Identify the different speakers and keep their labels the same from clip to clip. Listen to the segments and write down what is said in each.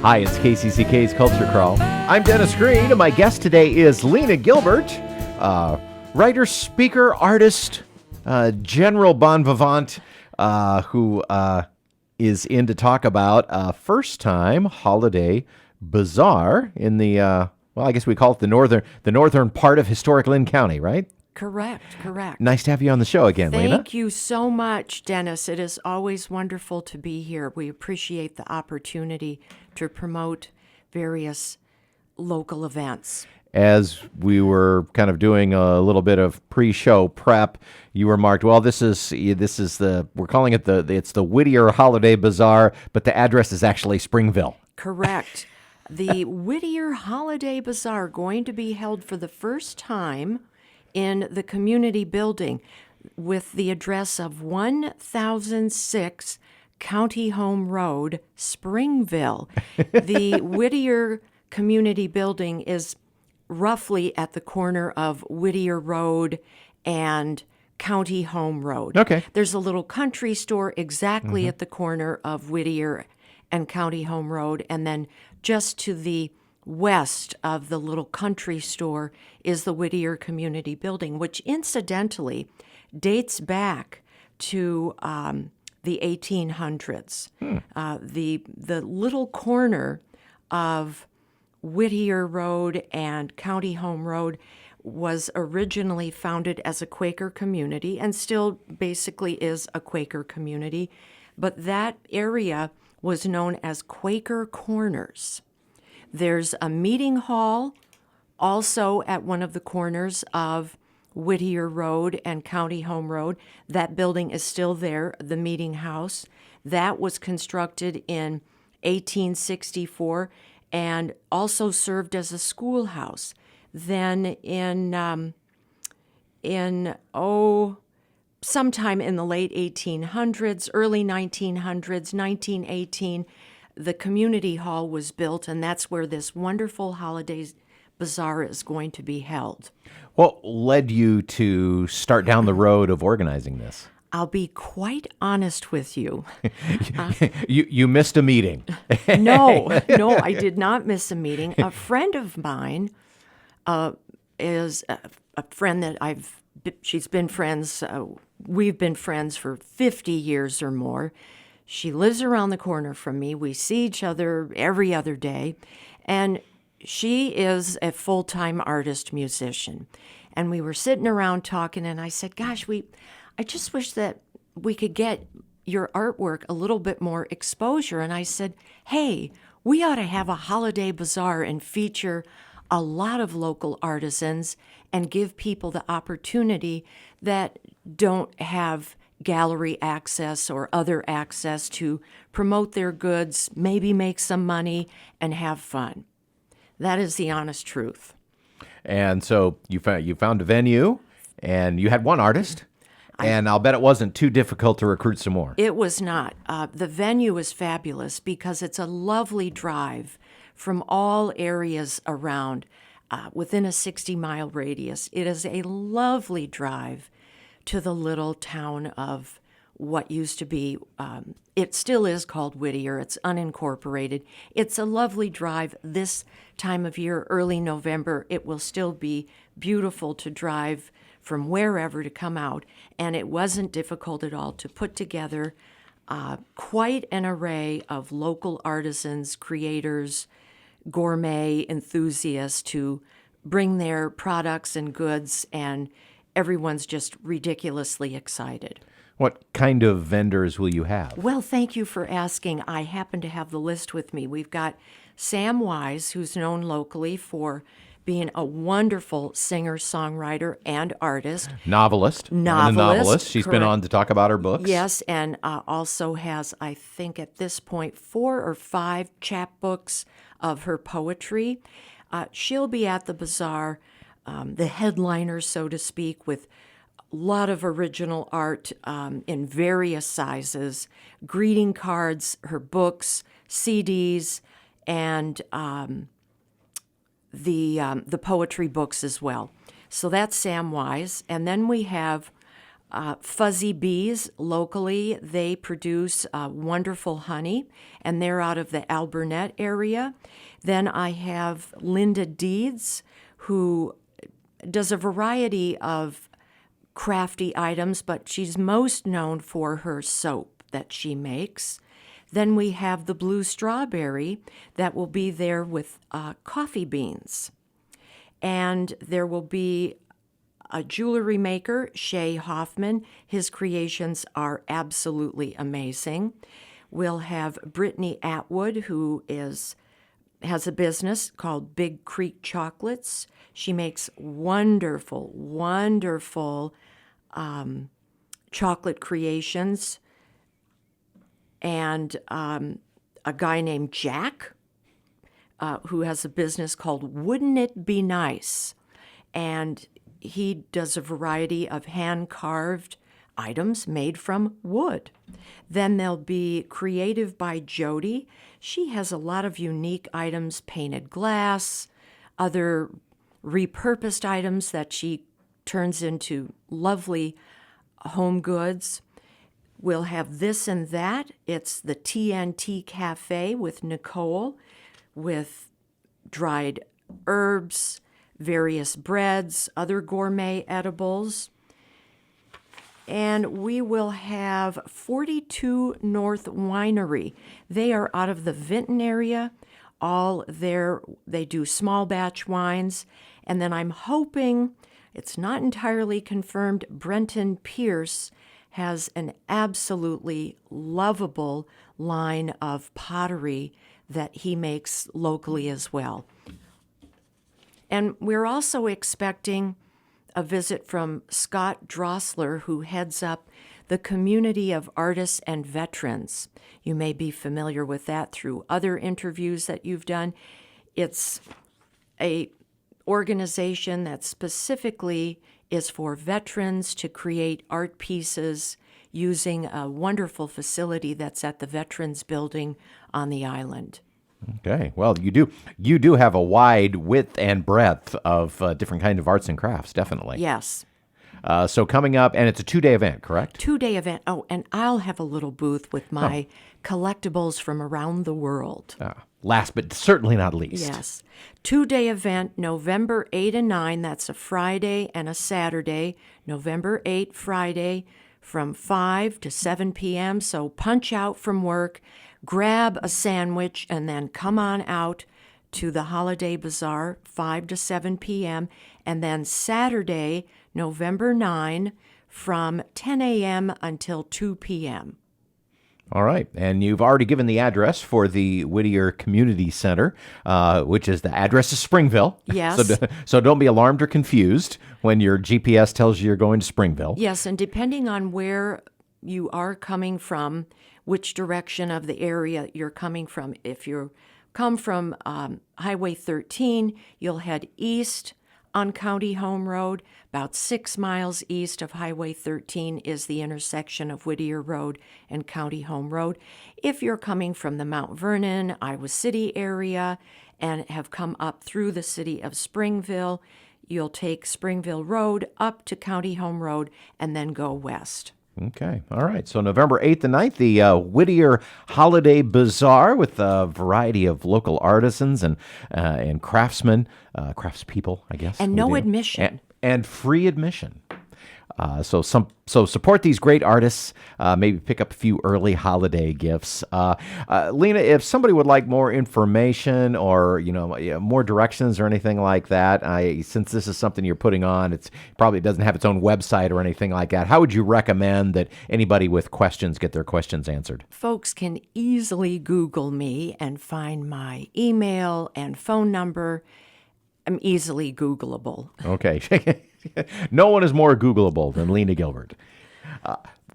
Speaker 1: Hi, it's KCCK's Culture Crawl. I'm Dennis Green, and my guest today is Lena Gilbert, writer, speaker, artist, general bon vivant, who is in to talk about a first-time holiday bazaar in the, well, I guess we call it the northern part of historic Lynn County, right?
Speaker 2: Correct.
Speaker 1: Nice to have you on the show again, Lena.
Speaker 2: Thank you so much, Dennis. It is always wonderful to be here. We appreciate the opportunity to promote various local events.
Speaker 1: As we were kind of doing a little bit of pre-show prep, you remarked, well, this is we're calling it it's the Whittier Holiday Bazaar, but the address is actually Springville.
Speaker 2: Correct. The Whittier Holiday Bazaar going to be held for the first time in the community building with the address of 1006 County Home Road, Springville. The Whittier Community Building is roughly at the corner of Whittier Road and County Home Road.
Speaker 1: Okay.
Speaker 2: There's a little country store exactly at the corner of Whittier and County Home Road, and then just to the west of the little country store is the Whittier Community Building, which incidentally dates back to the 1800s. The little corner of Whittier Road and County Home Road was originally founded as a Quaker community and still basically is a Quaker community, but that area was known as Quaker Corners. There's a meeting hall also at one of the corners of Whittier Road and County Home Road. That building is still there, the meeting house. That was constructed in 1864 and also served as a schoolhouse. Then sometime in the late 1800s, early 1900s, 1918, the community hall was built, and that's where this wonderful holiday bazaar is going to be held.
Speaker 1: What led you to start down the road of organizing this?
Speaker 2: I'll be quite honest with you.
Speaker 1: You missed a meeting.
Speaker 2: No, I did not miss a meeting. A friend of mine is a friend that she's been friends, we've been friends for 50 years or more. She lives around the corner from me. We see each other every other day. And she is a full-time artist musician. And we were sitting around talking, and I said, gosh, I just wish that we could get your artwork a little bit more exposure. And I said, hey, we ought to have a holiday bazaar and feature a lot of local artisans and give people the opportunity that don't have gallery access or other access to promote their goods, maybe make some money, and have fun. That is the honest truth. And
Speaker 1: so you found a venue, and you had one artist, and I'll bet it wasn't too difficult to recruit some more.
Speaker 2: It was not. The venue is fabulous because it's a lovely drive from all areas around within a 60-mile radius. It is a lovely drive to the little town of what used to be, it still is called Whittier. It's unincorporated. It's a lovely drive. This time of year, early November, it will still be beautiful to drive from wherever to come out. And it wasn't difficult at all to put together quite an array of local artisans, creators, gourmet enthusiasts to bring their products and goods, and everyone's just ridiculously excited.
Speaker 1: What kind of vendors will you have?
Speaker 2: Well, thank you for asking. I happen to have the list with me. We've got Sam Wise, who's known locally for being a wonderful singer, songwriter, and artist.
Speaker 1: Novelist. She's been on to talk about her books.
Speaker 2: Yes, and also has, I think at this point, 4 or 5 chapbooks of her poetry. She'll be at the bazaar, the headliner, so to speak, with a lot of original art in various sizes, greeting cards, her books, CDs, and the poetry books as well. So that's Sam Wise. And then we have Fuzzy Bees, locally, they produce wonderful honey, and they're out of the Alburnett area. Then I have Linda Deeds, who does a variety of crafty items, but she's most known for her soap that she makes. Then we have the Blue Strawberry that will be there with coffee beans. And there will be a jewelry maker, Shay Hoffman. His creations are absolutely amazing. We'll have Brittany Atwood, who has a business called Big Creek Chocolates. She makes wonderful, wonderful chocolate creations. And a guy named Jack, who has a business called Wouldn't It Be Nice? And he does a variety of hand-carved items made from wood. Then there'll be Creative by Jody. She has a lot of unique items, painted glass, other repurposed items that she turns into lovely home goods. We'll have This and That. It's the TNT Cafe with Nicole, with dried herbs, various breads, other gourmet edibles. And we will have 42 North Winery. They are out of the Vinton area. They do small batch wines. And then I'm hoping, it's not entirely confirmed, Brenton Pierce has an absolutely lovable line of pottery that he makes locally as well. And we're also expecting a visit from Scott Drossler, who heads up the Community of Artists and Veterans. You may be familiar with that through other interviews that you've done. It's a organization that specifically is for veterans to create art pieces using a wonderful facility that's at the Veterans Building on the island.
Speaker 1: Okay. Well, you do have a wide width and breadth of different kind of arts and crafts, definitely.
Speaker 2: Yes.
Speaker 1: So coming up, and it's a 2-day event, correct?
Speaker 2: 2-day event. Oh, and I'll have a little booth with my collectibles from around the world.
Speaker 1: Last but certainly not least.
Speaker 2: Yes. 2-day event, November 8 and 9. That's a Friday and a Saturday. November 8, Friday, from 5 to 7 p.m. So punch out from work, grab a sandwich, and then come on out to the Holiday Bazaar, 5 to 7 p.m. And then Saturday, November 9, from 10 a.m. until 2 p.m.
Speaker 1: All right. And you've already given the address for the Whittier Community Center, which is the address is Springville.
Speaker 2: Yes.
Speaker 1: So don't be alarmed or confused when your GPS tells you you're going to Springville.
Speaker 2: Yes, and depending on where you are coming from, which direction of the area you're coming from. If you come from Highway 13, you'll head east on County Home Road. About 6 miles east of Highway 13 is the intersection of Whittier Road and County Home Road. If you're coming from the Mount Vernon, Iowa City area and have come up through the city of Springville, you'll take Springville Road up to County Home Road and then go west.
Speaker 1: Okay. All right. So November 8th and 9th, the Whittier Holiday Bazaar with a variety of local artisans and craftsmen, craftspeople, I guess.
Speaker 2: And no admission.
Speaker 1: And free admission. So support these great artists. Maybe pick up a few early holiday gifts. Lena, if somebody would like more information or more directions or anything like that, since this is something you're putting on, it probably doesn't have its own website or anything like that. How would you recommend that anybody with questions get their questions answered?
Speaker 2: Folks can easily Google me and find my email and phone number. I'm easily Googleable.
Speaker 1: Okay. No one is more Googleable than Lena Gilbert.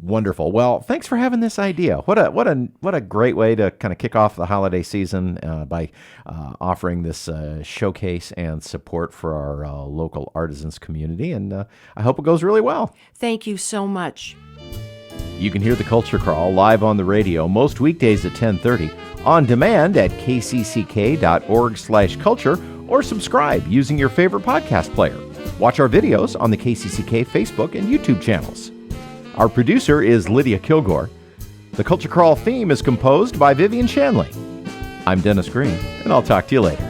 Speaker 1: Wonderful. Well, thanks for having this idea. What a great way to kind of kick off the holiday season by offering this showcase and support for our local artisans community. And I hope it goes really well.
Speaker 2: Thank you so much.
Speaker 1: You can hear the Culture Crawl live on the radio most weekdays at 10:30, on demand at kcck.org/culture, or subscribe using your favorite podcast player. Watch our videos on the KCCK Facebook and YouTube channels. Our producer is Lydia Kilgore. The Culture Crawl theme is composed by Vivian Shanley. I'm Dennis Green, and I'll talk to you later.